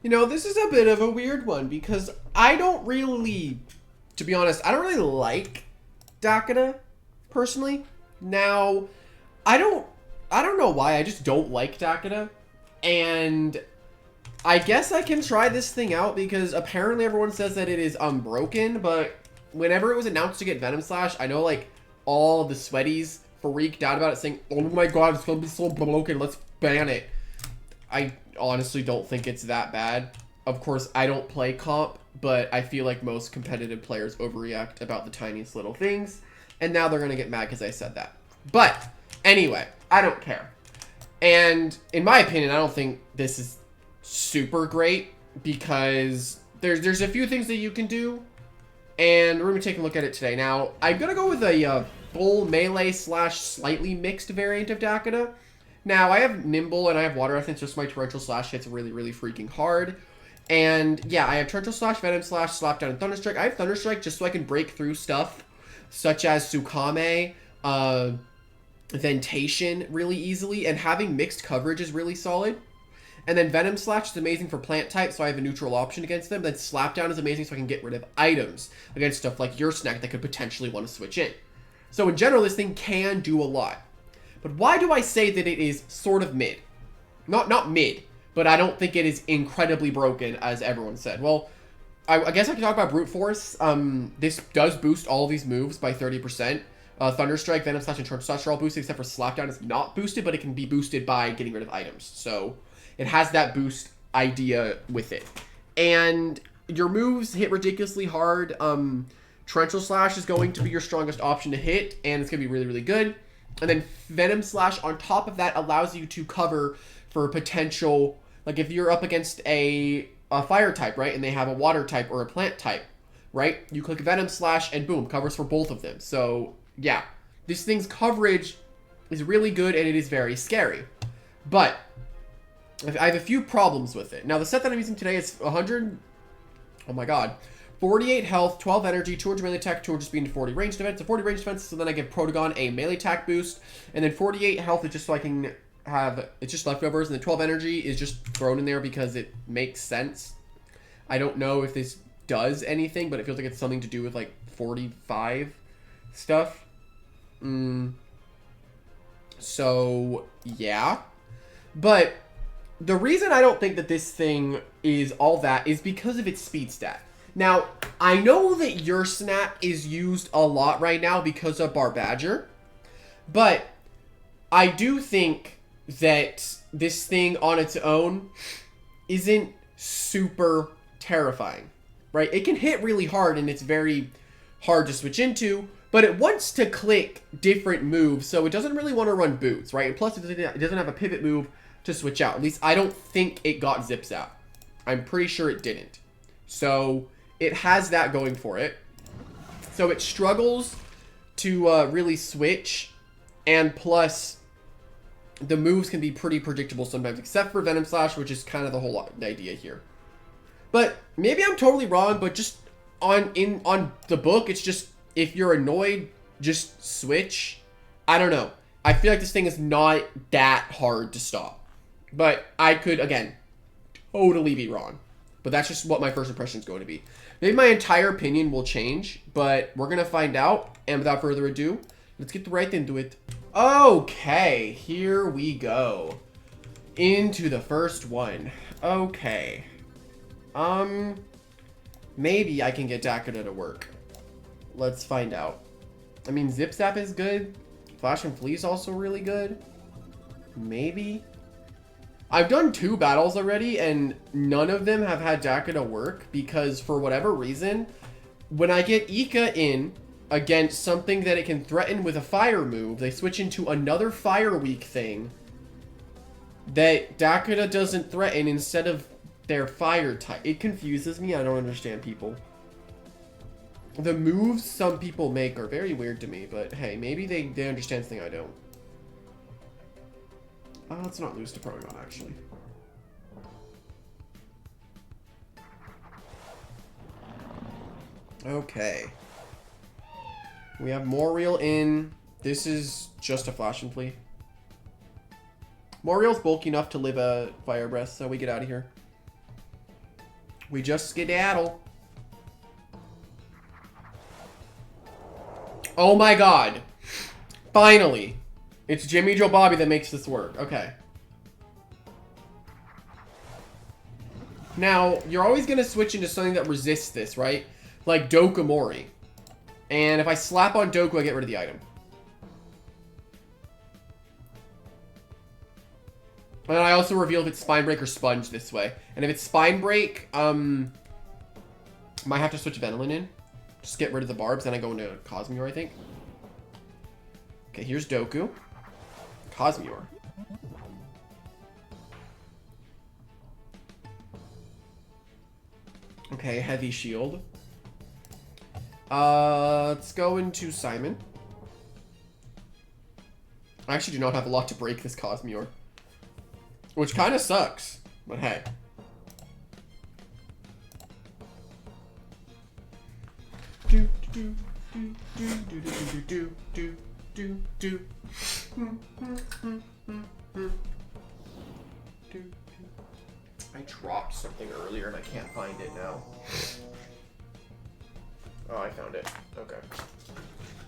You know, this is a bit of a weird one because I don't really, to be honest, I don't really like Dakuda personally. Now, I don't know why, I just don't like Dakuda. And I guess I can try this thing out because apparently everyone says that it is unbroken, but whenever it was announced to get Venom Slash, I know like all of the sweaties freaked out about it saying, oh my god, it's gonna be so broken, let's ban it. I honestly don't think it's that bad. Of course, I don't play comp, but I feel like most competitive players overreact about the tiniest little things, and now they're gonna get mad because I said that. But anyway, I don't care. And in my opinion, I don't think this is super great because there's a few things that you can do, and we're gonna take a look at it today. Now, I'm gonna go with a full melee slash slightly mixed variant of Dakuda. Now, I have Nimble and I have Water Essence, just my Torrential Slash hits really, really freaking hard. And yeah, I have Torrential Slash, Venom Slash, Slapdown, and Thunderstrike. I have Thunderstrike just so I can break through stuff such as Tsukame, Ventation really easily, and having mixed coverage is really solid. And then Venom Slash is amazing for plant type, so I have a neutral option against them. Then Slapdown is amazing so I can get rid of items against stuff like your snack that could potentially want to switch in. So in general, this thing can do a lot. But why do I say that it is sort of mid? Not mid, but I don't think it is incredibly broken, as everyone said. Well, I guess I can talk about Brute Force. This does boost all of these moves by 30%. Thunderstrike, Venom Slash, and Torrential Slash are all boosted, except for Slapdown is not boosted, but it can be boosted by getting rid of items. So it has that boost idea with it. And your moves hit ridiculously hard. Torrential Slash is going to be your strongest option to hit, and it's going to be really, really good. And then Venom Slash on top of that allows you to cover for potential, like if you're up against a fire type, right, and they have a water type or a plant type, right, you click Venom Slash and boom, covers for both of them. So yeah, this thing's coverage is really good and it is very scary. But I have a few problems with it. Now the set that I'm using today is 100, oh my god, 48 health, 12 energy, 200 melee attack, 200 speed, and 40 range defense. So 40 range defense, so then I give Protagon a melee attack boost. And then 48 health is just so I can have, it's just leftovers. And then 12 energy is just thrown in there because it makes sense. I don't know if this does anything, but it feels like it's something to do with like 45 stuff. So, yeah. But the reason I don't think that this thing is all that is because of its speed stat. Now, I know that your snap is used a lot right now because of Barbadger, but I do think that this thing on its own isn't super terrifying, right? It can hit really hard and it's very hard to switch into, but it wants to click different moves, so it doesn't really want to run boots, right? And plus, it doesn't have a pivot move to switch out. At least I don't think it got Zip Zap. I'm pretty sure it didn't. So it has that going for it. So it struggles to really switch, and plus the moves can be pretty predictable sometimes, except for Venom Slash, which is kind of the whole idea here. But maybe I'm totally wrong, but just on the book, it's just if you're annoyed, just switch. I don't know. I feel like this thing is not that hard to stop. But I could, again, totally be wrong. But that's just what my first impression is going to be. Maybe my entire opinion will change, but we're going to find out. And without further ado, let's get right into it. Okay, here we go. Into the first one. Okay. Maybe I can get Dakuda to work. Let's find out. I mean, Zip Zap is good. Flash and Flee is also really good. Maybe. I've done 2 battles already, and none of them have had Dakuda work, because for whatever reason, when I get Ika in against something that it can threaten with a fire move, they switch into another fire weak thing that Dakuda doesn't threaten instead of their fire type. It confuses me. I don't understand people. The moves some people make are very weird to me, but hey, maybe they understand something I don't. Let's not lose to Protagon, actually. Okay. We have Moriel in. This is just a Flash and Flee. Moriel's bulky enough to live a Fire Breath, so we get out of here. We just skedaddle. Oh my god. Finally. It's Jimmy Joe Bobby that makes this work. Okay. Now, you're always going to switch into something that resists this, right? Like Dokomori. And if I slap on Doku, I get rid of the item. And I also reveal if it's Spine Break or Sponge this way. And if it's Spine Break, might have to switch Venolin in. Just get rid of the barbs, then I go into Cosmere, I think. Okay, here's Doku. Cosmere. Okay, Heavy Shield. Let's go into Simon. I actually do not have a lot to break this Cosmere. Which kind of sucks, but hey. Do do do do do do do do do do do. I dropped something earlier and I can't find it now. Oh, I found it. Okay.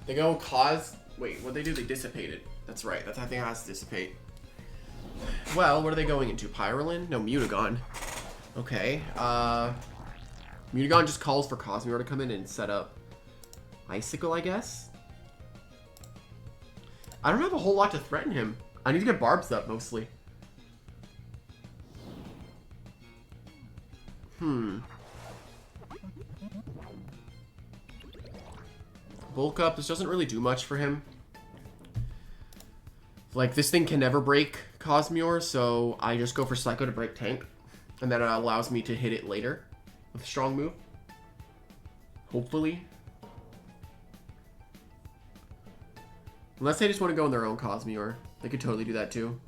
They go cause. Wait, what they do? They dissipate it. That's right. That's how I think it has to dissipate. Well, what are they going into? Pyrolin? No, Mutagon. Okay. Mutagon just calls for Cosmere to come in and set up Icicle, I guess. I don't have a whole lot to threaten him. I need to get Barbs up, mostly. Bulk up. This doesn't really do much for him. Like, this thing can never break Cosmere, so I just go for Psycho to break tank. And then it allows me to hit it later with a strong move. Hopefully. Unless they just want to go in their own Cosmere. They could totally do that too.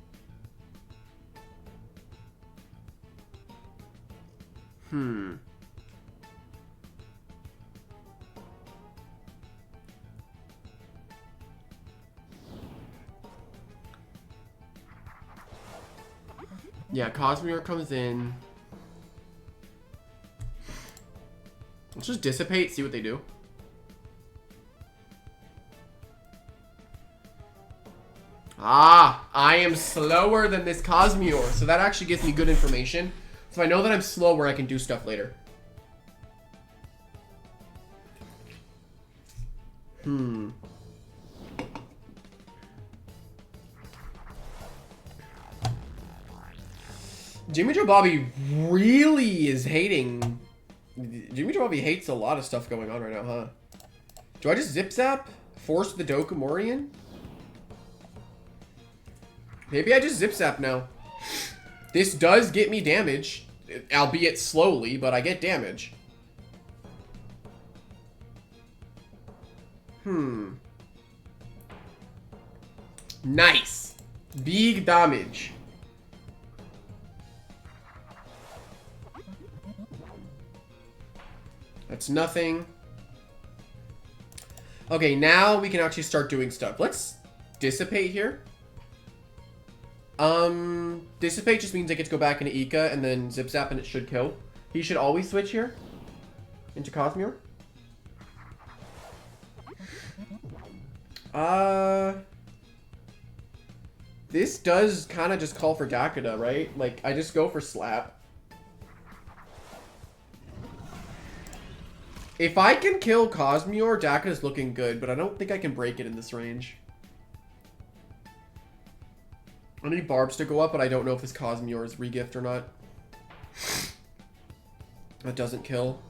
Yeah, Cosmere comes in. Let's just dissipate, see what they do. Ah, I am slower than this Cosmere, so that actually gives me good information. So if I know that I'm slower, I can do stuff later. Jimmy Joe Bobby really is hating. Jimmy Joe Bobby hates a lot of stuff going on right now, huh? Do I just Zip Zap? Force the Dokomorian? Maybe I just Zip Zap now. This does get me damage. Albeit slowly, but I get damage. Nice. Big damage. That's nothing. Okay, now we can actually start doing stuff. Let's dissipate here. Dissipate just means I get to go back into Ika and then Zip Zap and it should kill. He should always switch here into Cosmere. This does kind of just call for Dakuda, right? Like, I just go for Slap. If I can kill Cosmere, Dakuda's looking good, but I don't think I can break it in this range. I need Barbs to go up, but I don't know if this Cosmere is regift or not. That doesn't kill.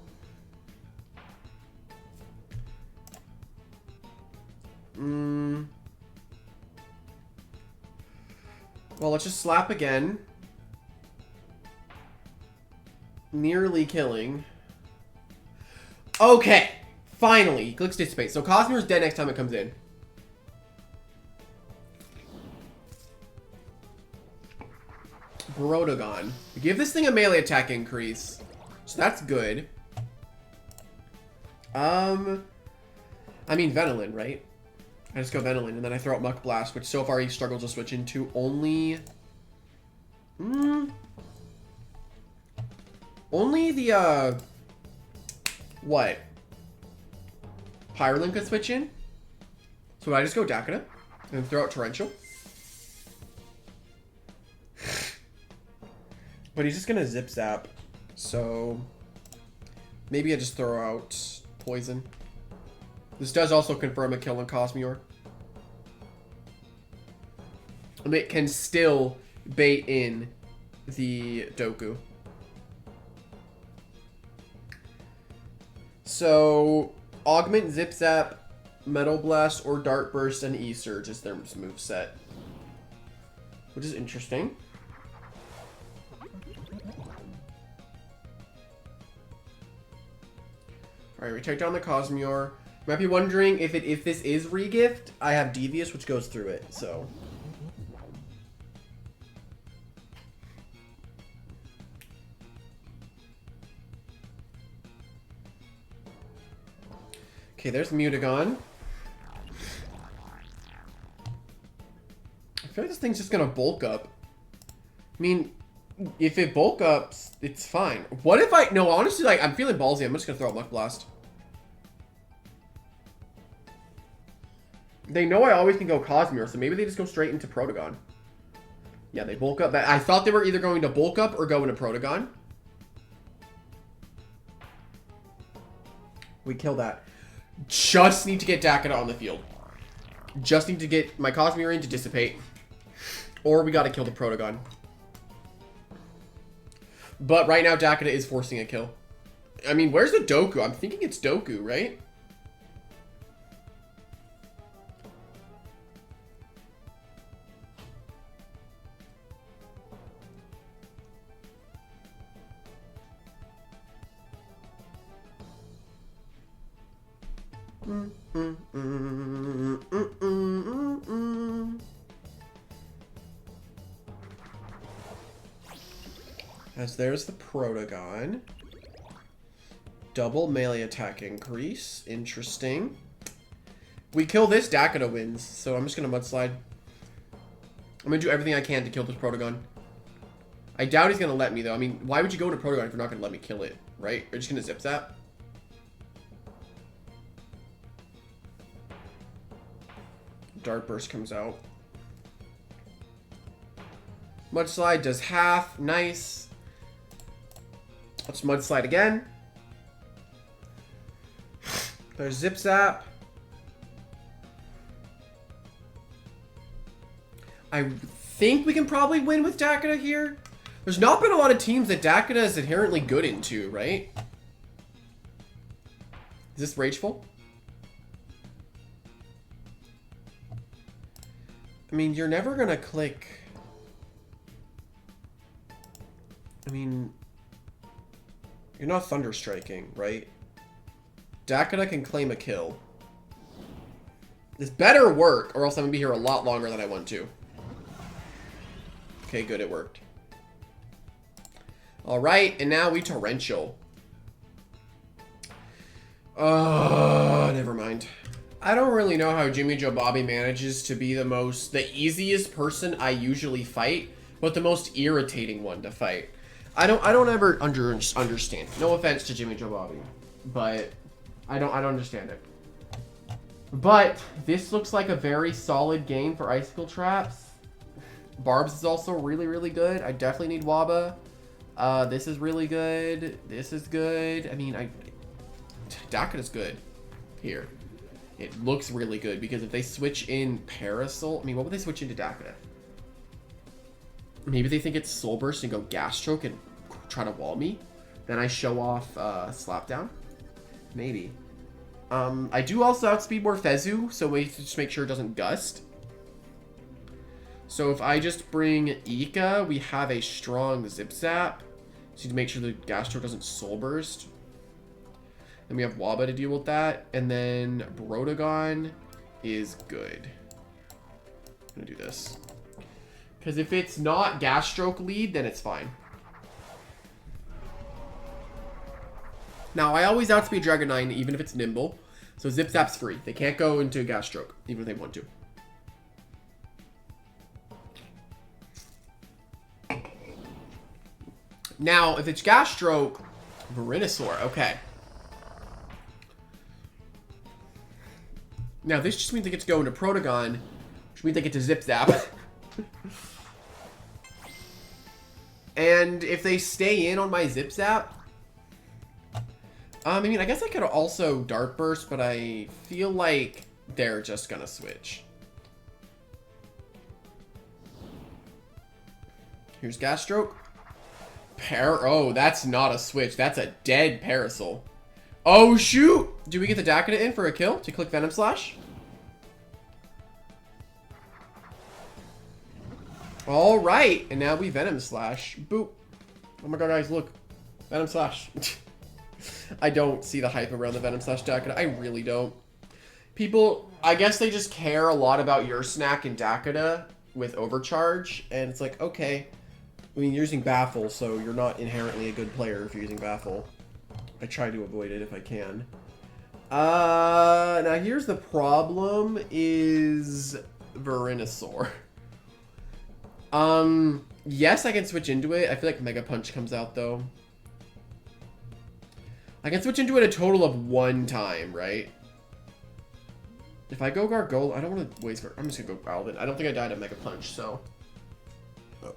Well, let's just slap again. Nearly killing. Okay. Finally. He clicks Dissipate. So Cosmere's dead next time it comes in. Brodogon. Give this thing a melee attack increase. So that's good. I mean Venolin, right? I just go Venolin, and then I throw out Muck Blast, which so far he struggles to switch into only... Only the, what? Pyrolim could switch in. So I just go Dakuda and throw out Torrential. But he's just gonna Zip Zap. So maybe I just throw out Poison. This does also confirm a kill on Cosmior. And it can still bait in the Doku. So Augment, Zip Zap, Metal Blast, or Dart Burst and E-Surge is their moveset. Which is interesting. Alright, we take down the Cosmior. You might be wondering if this is regift. I have Devious, which goes through it, so. Okay, there's Mutagon. I feel like this thing's just gonna bulk up. I mean, if it bulk ups, it's fine. What if I... No, honestly, like, I'm feeling ballsy. I'm just gonna throw out Muck Blast. They know I always can go Cosmere, so maybe they just go straight into Protogon. Yeah, they bulk up. I thought they were either going to bulk up or go into Protogon. We kill that. Just need to get Dakuda on the field. Just need to get my Cosmere in to dissipate. Or we gotta kill the Protogon. But right now, Dakuda is forcing a kill. I mean, where's the Doku? I'm thinking it's Doku, right? As there's the Protogon. Double melee attack increase. Interesting. We kill this, Dakuda wins. So I'm just going to Mudslide. I'm going to do everything I can to kill this Protogon. I doubt he's going to let me, though. I mean, why would you go to Protogon if you're not going to let me kill it, right? You're just going to Zip Zap? Dart Burst comes out. Mudslide does half. Nice. Let's Mudslide again. There's Zip Zap. I think we can probably win with Dakuda here. There's not been a lot of teams that Dakuda is inherently good into, right? Is this Rageful? I mean, you're never gonna click... I mean... You're not Thunder Striking, right? Dakuda can claim a kill. This better work, or else I'm gonna be here a lot longer than I want to. Okay, good, it worked. Alright, and now we Torrential. Never mind. I don't really know how Jimmy Joe Bobby manages to be the easiest person I usually fight, but the most irritating one to fight. I don't ever understand. No offense to Jimmy Joe Bobby, but I don't understand it. But this looks like a very solid game for Icicle Traps. Barbs is also really, really good. I definitely need Waba. This is really good. This is good. I mean, Dakuda's good here. It looks really good because if they switch in Parasol, I mean, what would they switch into Dakuda? Maybe they think it's Soul Burst and go Gas Stroke and try to wall me. Then I show off Slapdown. Maybe. I do also outspeed more Fezu, so we just make sure it doesn't Gust. So if I just bring Ika, we have a strong Zip Zap. So to make sure the Gas Stroke doesn't Soul Burst. Then we have Waba to deal with that. And then Brotagon is good. I'm going to do this. Because if it's not Gas Stroke lead, then it's fine. Now, I always outspeed Dragonite, even if it's Nimble. So Zip Zap's free. They can't go into Gas Stroke, even if they want to. Now, if it's Gas Stroke, Venusaur, okay. Now, this just means I get to go into Protogon, which means I get to Zip Zap. And if they stay in on my Zip Zap, I mean, I guess I could also Dart Burst, but I feel like they're just gonna switch. Here's Gas Stroke. Oh, that's not a switch. That's a dead Parasol. Oh, shoot! Do we get the Dakuda in for a kill to click Venom Slash? Alright, and now we Venom Slash. Boop. Oh my god, guys, look. Venom Slash. I don't see the hype around the Venom Slash Dakuda. I really don't. People, I guess they just care a lot about your snack and Dakuda with Overcharge, and it's like, okay. I mean, you're using Baffle, so you're not inherently a good player if you're using Baffle. I try to avoid it if I can. Now here's the problem, is Venusaur. Yes, I can switch into it. I feel like Mega Punch comes out, though. I can switch into it a total of 1 time, right? If I go Gargoyle, I don't want to waste... I'm just going to go Alvin. I don't think I died at Mega Punch, so... Oh.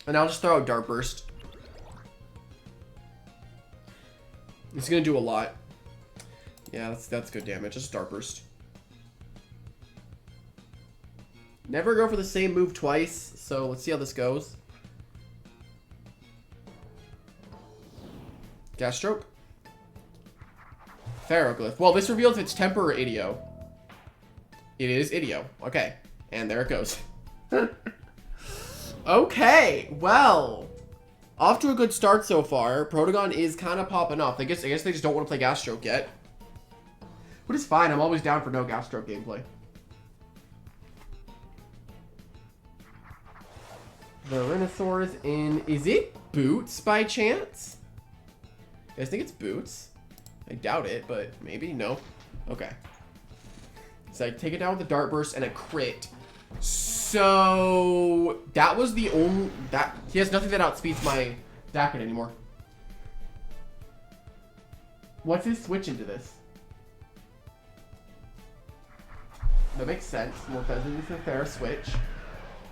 And I'll just throw out Dart Burst. It's going to do a lot. Yeah, that's good damage. Just Dart Burst. Never go for the same move twice, so let's see how this goes. Gas Stroke. Ferroglyph. Well, this reveals if it's Temper or Ideo. It is Ideo. Okay. And there it goes. Okay, well. Off to a good start so far. Protogon is kind of popping off. I guess they just don't want to play Gas Stroke yet. But it's fine. I'm always down for no Gas Stroke gameplay. The Venusaur is in. Is it Boots by chance? You guys think it's Boots? I doubt it, but maybe. No. Okay. So I take it down with a Dart Burst and a crit. So that was the only he has nothing that outspeeds my Dakuda anymore. What's his switch into this? That makes sense. More pheasant is a fair switch.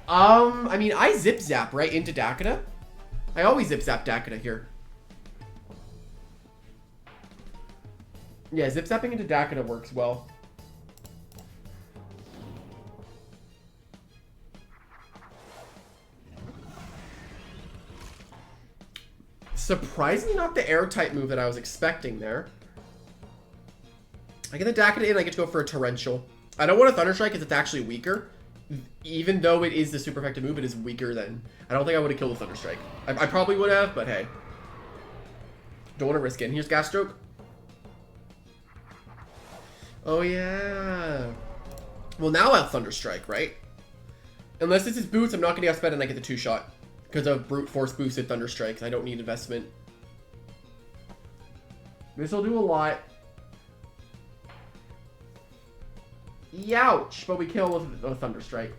I mean, I Zip Zap right into Dakuda. I always Zip Zap Dakuda here. Yeah, Zip Zapping into Dakuda works well. Surprisingly not the air-type move that I was expecting there. I get the Dakuda in, I get to go for a Torrential. I don't want a Thunderstrike because it's actually weaker. Even though it is the super effective move, it is weaker than... I don't think I would have killed the Thunderstrike. I probably would have, but hey. Don't want to risk it. And here's Gas Stroke. Oh, yeah. Well, now I'll Thunderstrike, right? Unless this is Boots, I'm not going to outspend and I get the 2-shot. Because of Brute Force boosted Thunderstrike. I don't need investment. This will do a lot. Youch! But we kill with a Thunderstrike.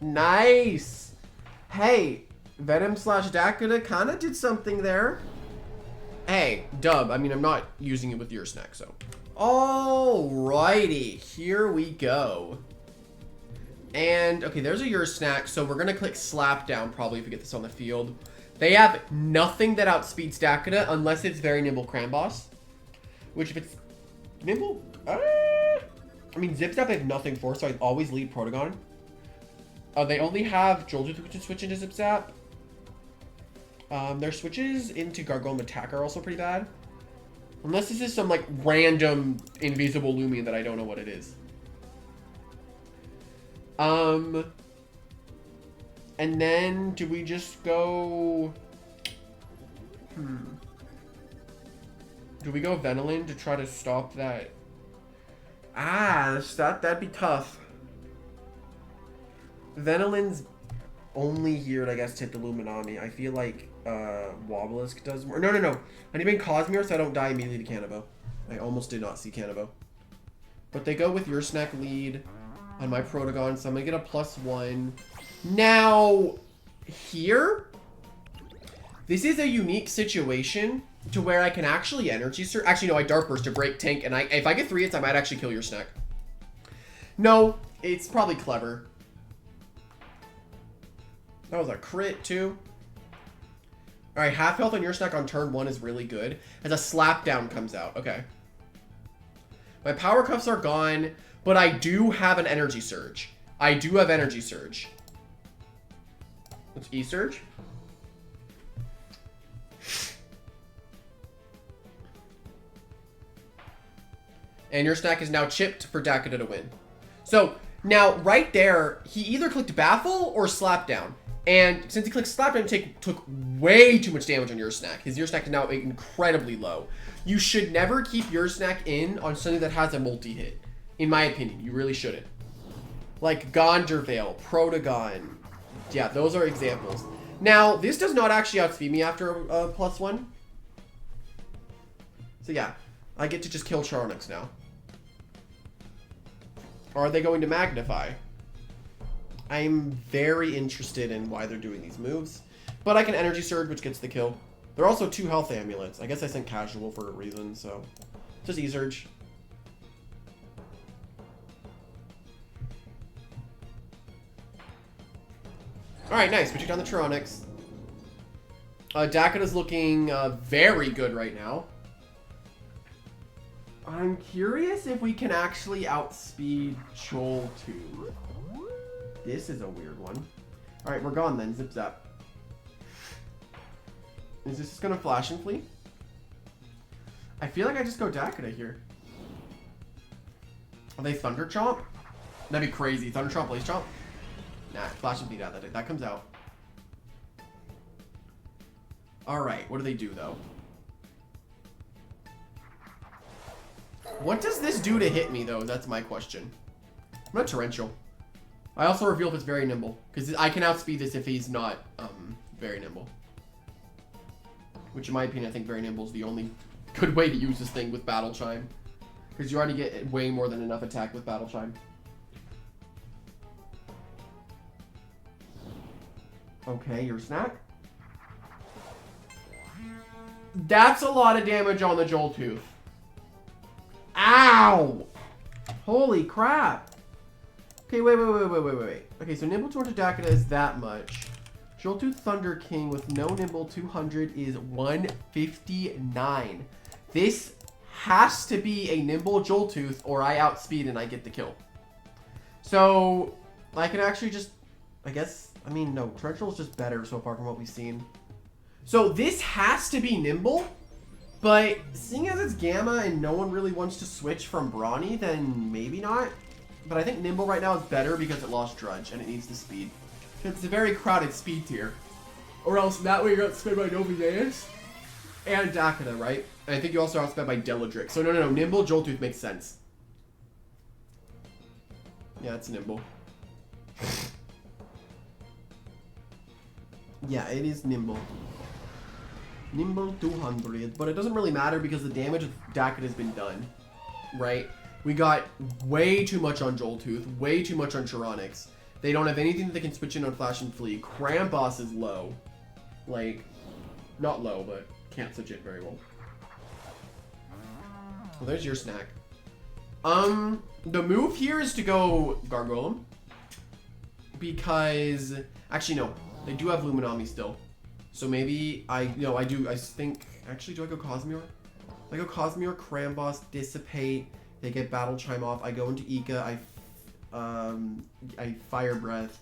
Nice! Hey, Venom Slash Dakuda kind of did something there. Hey, dub. I mean, I'm not using it with your snack, so. Alrighty, here we go. And, okay, there's a your snack, so we're going to click Slap Down probably if we get this on the field. They have nothing that outspeeds Dakuda unless it's very Nimble Cramboss. Which if it's Nimble... I mean, Zip Zap I have nothing for, so I always lead Protogon. They only have Joltooth which can switch into Zip Zap. Their switches into Gargoyle and Attack are also pretty bad. Unless this is some, like, random invisible Loomian that I don't know what it is. And then, do we just go... Do we go Venilin to try to stop that? That'd be tough. Venilin's only here, I guess, to hit the Luminami. I feel like Wobblisk does more. No. I need to bring Cosmere so I don't die immediately to Cannabo. I almost did not see Cannabo. But they go with your snack lead on my Protogon, so I'm going to get a +1. Now, here, this is a unique situation to where I can actually energy surge. Actually, no, I Dark Burst to break tank, and if I get 3 hits, I might actually kill your snack. No, it's probably clever. That was a crit, too. Alright, half health on your snack on turn 1 is really good. As a slap down comes out. Okay. My power cuffs are gone, but I do have an energy surge. I do have energy surge. Let's E-surge. And your snack is now chipped for Dakuda to win. So, now, right there, he either clicked Baffle or Slap Down. And since he clicked Slap Down, he took way too much damage on your snack. His your snack is now incredibly low. You should never keep your snack in on something that has a multi-hit. In my opinion, you really shouldn't. Like Gondorvale, Protagon. Yeah, those are examples. Now, this does not actually outspeed me after a +1. So yeah, I get to just kill Charnix now. Or are they going to Magnify? I'm very interested in why they're doing these moves. But I can Energy Surge, which gets the kill. There are also 2 health amulets. I guess I sent casual for a reason, so just E-Surge. Alright, nice. We took down the Tronix. Dakuda's looking very good right now. I'm curious if we can actually outspeed Joel 2. This is a weird one. Alright, we're gone then. Zip zap. Is this just gonna flash and flee? I feel like I just go Dakuda here. Are they Thunder Chomp? That'd be crazy. Thunder Chomp, Blaze Chomp? Nah, flash and flee that comes out. Alright, what do they do though? What does this do to hit me though? That's my question. I'm not Torrential. I also reveal if it's very nimble, because I can outspeed this if he's not very nimble. Which in my opinion, I think very nimble is the only good way to use this thing with Battle Chime. Because you already get way more than enough attack with Battle Chime. Okay, your snack. That's a lot of damage on the Joel Tooth. Ow! Holy crap. Okay, wait. Okay, so Nimble 200 Dakuda is that much. Joltooth Thunder King with no Nimble 200 is 159. This has to be a Nimble Joltooth or I outspeed and I get the kill. So, I can actually just, I guess, I mean, no, Torrential is just better so far from what we've seen. So, this has to be Nimble, but seeing as it's Gamma and no one really wants to switch from Brawny, then maybe not. But I think Nimble right now is better because it lost Drudge and it needs the speed. It's a very crowded speed tier. Or else that way you're outsped by Novideus and Dakuda, right? And I think you also outsped by Deladric. So no, Nimble Joltooth makes sense. Yeah, it's Nimble. Yeah, it is Nimble. Nimble 200. But it doesn't really matter because the damage of Dakuda has been done. Right? We got way too much on Joltooth, way too much on Chironix. They don't have anything that they can switch in on Flash and Flee. Krampus is low. Like, not low, but can't switch it very well. Well, there's your snack. The move here is to go Gargoyle. Because, actually no, they do have Luminami still. So maybe I think, actually do I go Cosmere? I go Cosmere, Krampus, Dissipate. They get Battle Chime off. I go into Ika. I Fire Breath.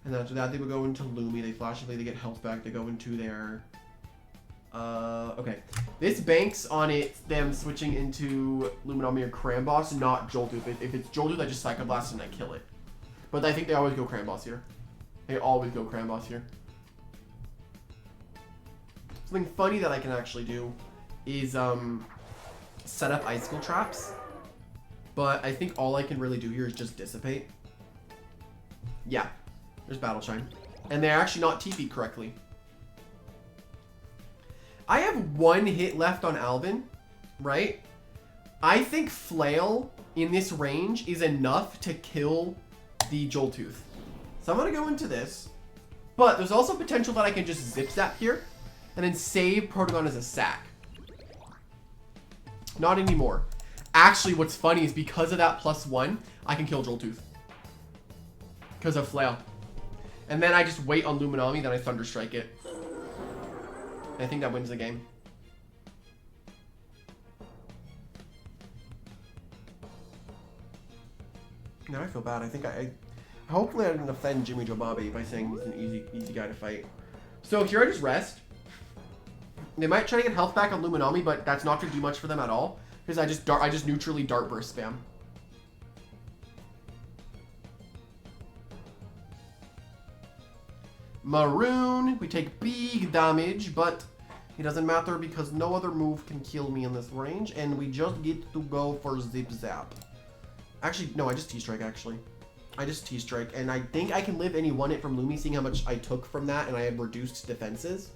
And after that, they would go into Lumi. They Flash and Flee. They get health back. They go into their... okay. This banks on them switching into Luminami or Krampus, not Joltooth. If it's Joltooth, I just Psycho Blast and I kill it. But I think they always go Krampus here. They always go Krampus here. Something funny that I can actually do is set up Icicle Traps. But I think all I can really do here is just Dissipate. Yeah, there's Battle Chime. And they're actually not TP'd correctly. I have one hit left on Alvin, right? I think Flail in this range is enough to kill the Joltooth. So I'm going to go into this. But there's also potential that I can just zip zap here. And then save Protagon as a sack. Not anymore. Actually, what's funny is because of that +1, I can kill Joltooth. Because of Flail. And then I just wait on Luminami, then I Thunderstrike it. And I think that wins the game. Now I feel bad. I think hopefully I didn't offend Jimmy Joe Bobby by saying he's an easy guy to fight. So here I just rest. They might try to get health back on Luminami, but that's not going to do much for them at all. Because I just neutrally Dart Burst spam. Maroon, we take big damage, but it doesn't matter because no other move can kill me in this range, and we just get to go for Zip Zap. Actually, no, I just T-Strike, actually. I just T-Strike, and I think I can live any 1-hit from Lumi, seeing how much I took from that, and I had reduced defenses.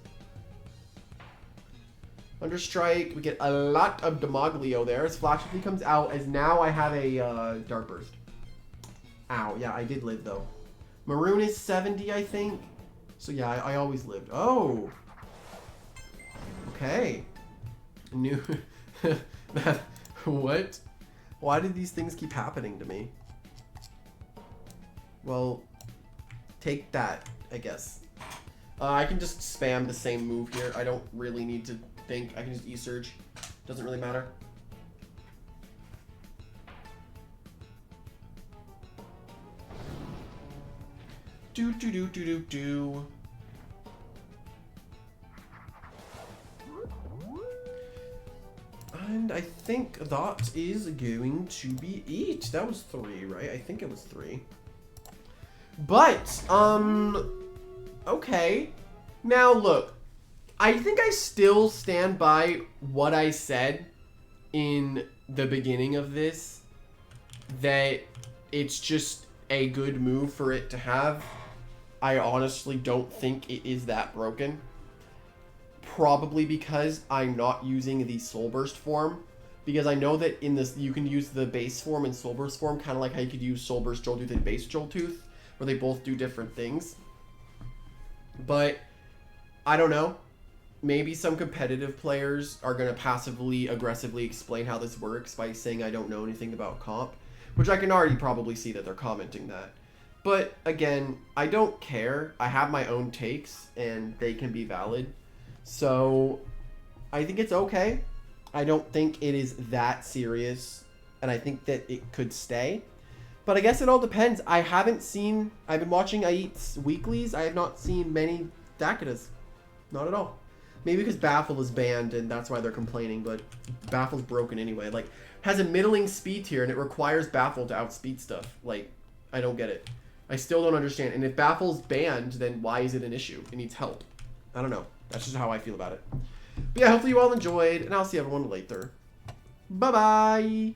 Understrike, we get a lot of Demoglio there, as Flash Flea comes out, as now I have a Dart Burst. Ow, yeah, I did live, though. Maroon is 70, I think. So yeah, I always lived. Oh! Okay. New... What? Why did these things keep happening to me? Well, take that, I guess. I can just spam the same move here. I don't really need to think. I can just E-Surge. Doesn't really matter. Do. And I think that is going to be it. That was 3, right? I think it was 3. But, okay. Now, look. I think I still stand by what I said in the beginning of this. That it's just a good move for it to have. I honestly don't think it is that broken. Probably because I'm not using the Soul Burst form. Because I know that in this, you can use the base form and Soul Burst form, kind of like how you could use Soul Burst Joltooth and base Joltooth, where they both do different things. But, I don't know. Maybe some competitive players are going to passively, aggressively explain how this works by saying I don't know anything about comp. Which I can already probably see that they're commenting that. But, again, I don't care. I have my own takes, and they can be valid. So, I think it's okay. I don't think it is that serious, and I think that it could stay. But I guess it all depends. I've been watching Ait's weeklies. I have not seen many Dakudas. Not at all. Maybe because Baffle is banned, and that's why they're complaining, but Baffle's broken anyway. Like, has a middling speed tier, and it requires Baffle to outspeed stuff. Like, I don't get it. I still don't understand. And if Baffle's banned, then why is it an issue? It needs help. I don't know. That's just how I feel about it. But yeah, hopefully you all enjoyed, and I'll see everyone later. Bye-bye!